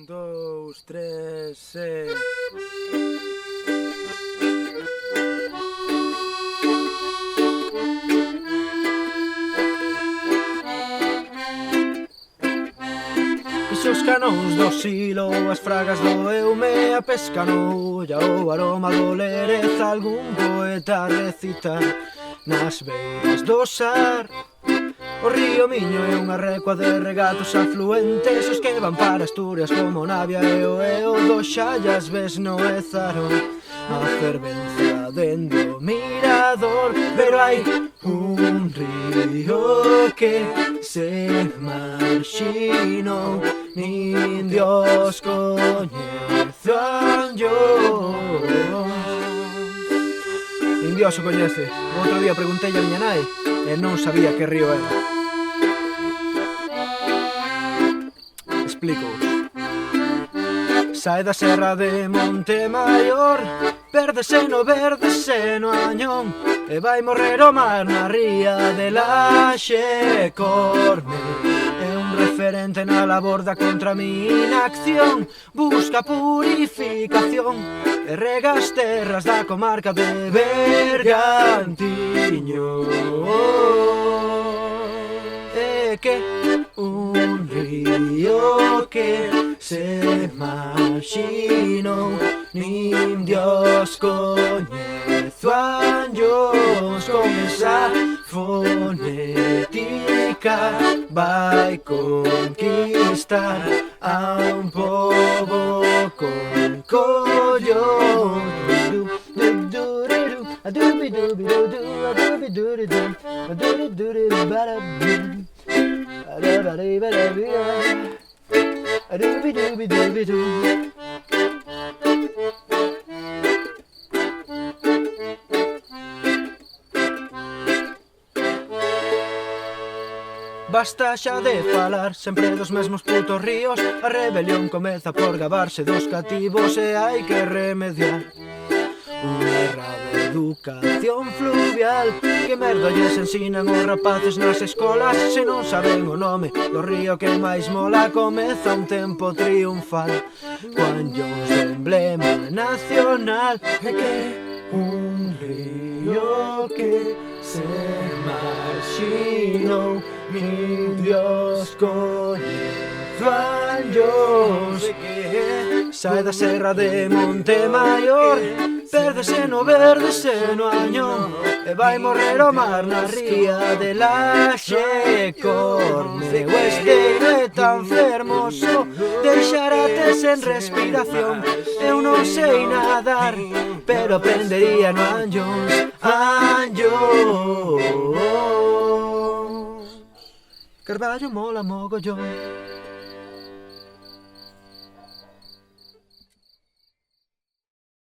Dous, tres, e... Os canóns do silo, as fragas do eume, a pesca no olla, o aroma do lereza, algún poeta recitar nas beiras do Sar. O río Miño é unha recua de regatos afluentes, os que van para Asturias como Navia e o Eo do Xallas ves no Ezaron a fervenza dende o mirador. Pero hai un río que se marxinou, nin Dios coñece o Anllóns. Nin Dios o coñece. O outro día preguntei a miña nai e non sabía que río era. Explícoos. Sae da serra de Montemaior, pérdese no Añón, e vai morrer o mar na ría de Laxe. Corme é un referente na labor da contra mi inacción, busca purificación e rega as terras da comarca de Bergantiño. É que un río que se marxinou, nin Dios coñece o Anllóns. Con esa fonética vai conquistar a un pobo con collón. Basta xa de falar sempre dos mesmos putos ríos. A rebelión comeza por gabarse dos cativos e hai que remediar unha errada educación fluvial. Que merda lles ensinan os rapaces nas escolas se non saben o nome do río que máis mola? Comeza un tempo triunfal co Anllóns de emblema nacional. É que un río que se marxinou, nin Dios coñece o Anllóns. Sae da serra de Montemaior, pérdese no Añón, e vai morrer o mar na ría de Laxe. Corme o esteiro é tan fermoso, deixarate sen respiración. Eu non sei nadar, pero aprendería no Anllóns. Anllóns. Carballo mola mogollón.